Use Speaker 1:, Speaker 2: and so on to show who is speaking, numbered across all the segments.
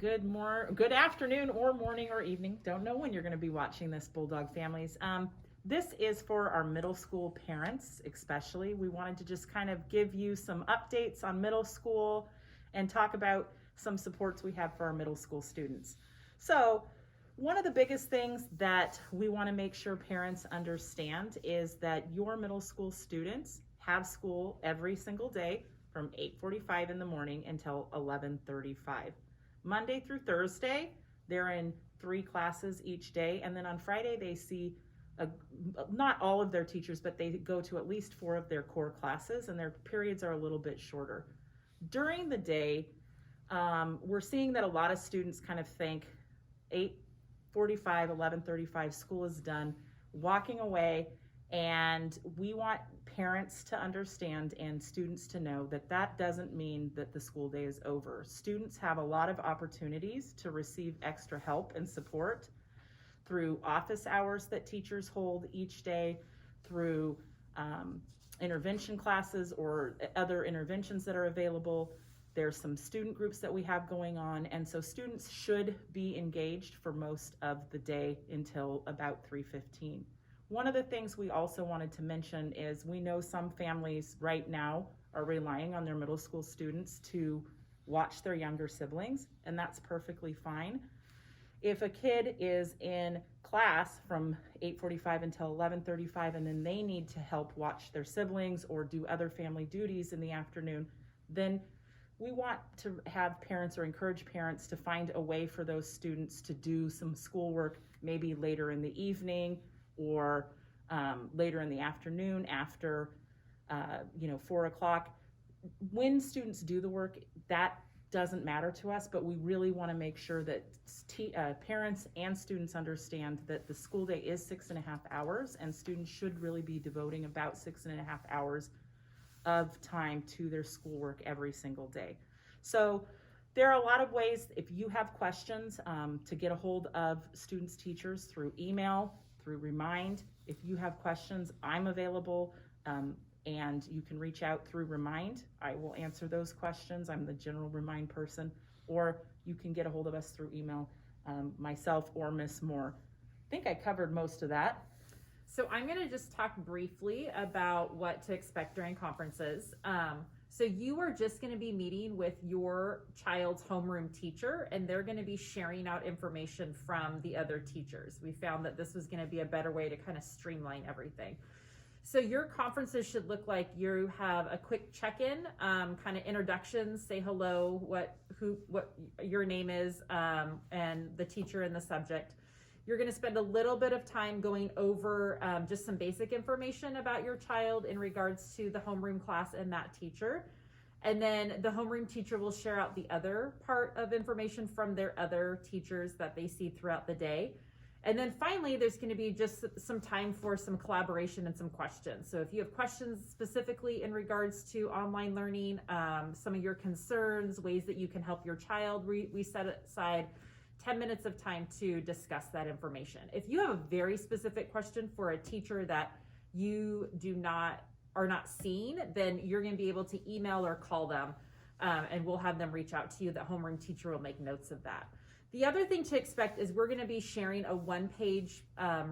Speaker 1: Good afternoon or morning or evening. Don't know when you're going to be watching this, Bulldog families. This is for our middle school parents, especially. We wanted to just kind of give you some updates on middle school and talk about some supports we have for our middle school students. So, one of the biggest things that we want to make sure parents understand is that your middle school students have school every single day from 8:45 in the morning until 11:35. Monday through Thursday, they're in 3 classes each day, and then on Friday they see not all of their teachers, but they go to at least 4 of their core classes, and their periods are a little bit shorter. During the day, we're seeing that a lot of students kind of think 8:45, 11:35, school is done, walking away, and we want parents to understand and students to know that that doesn't mean that the school day is over. Students have a lot of opportunities to receive extra help and support through office hours that teachers hold each day, through intervention classes or other interventions that are available. There's some student groups that we have going on, and so students should be engaged for most of the day until about 3:15. One of the things we also wanted to mention is we know some families right now are relying on their middle school students to watch their younger siblings, and that's perfectly fine. If a kid is in class from 8:45 until 11:35 and then they need to help watch their siblings or do other family duties in the afternoon, then we want to have parents or encourage parents to find a way for those students to do some schoolwork maybe later in the evening or later in the afternoon after 4 o'clock. When students do the work, that doesn't matter to us, but we really want to make sure that parents and students understand that the school day is 6.5 hours, and students should really be devoting about 6.5 hours of time to their schoolwork every single day. So there are a lot of ways, if you have questions, to get a hold of students' teachers through email, through Remind. If you have questions, I'm available, and you can reach out through Remind. I will answer those questions. I'm the general Remind person, or you can get a hold of us through email, myself or Miss Moore. I think I covered most of that.
Speaker 2: So I'm going to just talk briefly about what to expect during conferences. So you are just going to be meeting with your child's homeroom teacher, and they're going to be sharing out information from the other teachers. We found that this was going to be a better way to kind of streamline everything. So your conferences should look like you have a quick check-in, kind of introductions, say hello, what your name is, and the teacher and the subject. You're going to spend a little bit of time going over just some basic information about your child in regards to the homeroom class and that teacher. And then the homeroom teacher will share out the other part of information from their other teachers that they see throughout the day. And then finally, there's going to be just some time for some collaboration and some questions. So if you have questions specifically in regards to online learning, some of your concerns, ways that you can help your child, we set aside 10 minutes of time to discuss that information. If you have a very specific question for a teacher that you are not seeing, then you're going to be able to email or call them, and we'll have them reach out to you. The homeroom teacher will make notes of that. The other thing to expect is we're going to be sharing a 1-page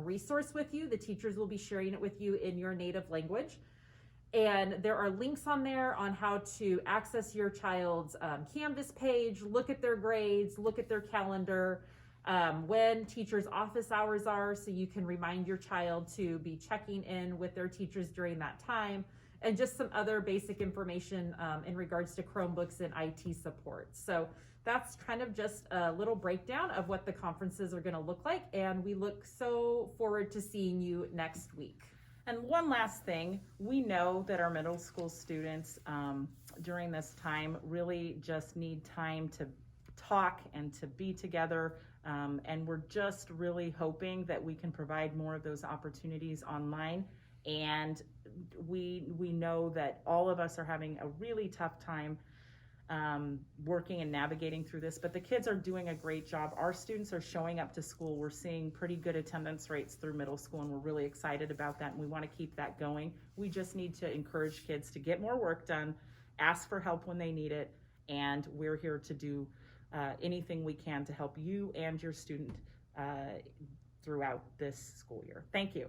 Speaker 2: resource with you. The teachers will be sharing it with you in your native language. And there are links on there on how to access your child's Canvas page, look at their grades, look at their calendar, when teachers' office hours are, so you can remind your child to be checking in with their teachers during that time, and just some other basic information in regards to Chromebooks and IT support. So that's kind of just a little breakdown of what the conferences are going to look like, and we look so forward to seeing you next week.
Speaker 1: And one last thing, we know that our middle school students during this time really just need time to talk and to be together, and we're just really hoping that we can provide more of those opportunities online. And we know that all of us are having a really tough time working and navigating through this, but the kids are doing a great job. Our students are showing up to school. We're seeing pretty good attendance rates through middle school, and we're really excited about that, and we want to keep that going. We just need to encourage kids to get more work done, ask for help when they need it, and we're here to do anything we can to help you and your student throughout this school year. Thank you.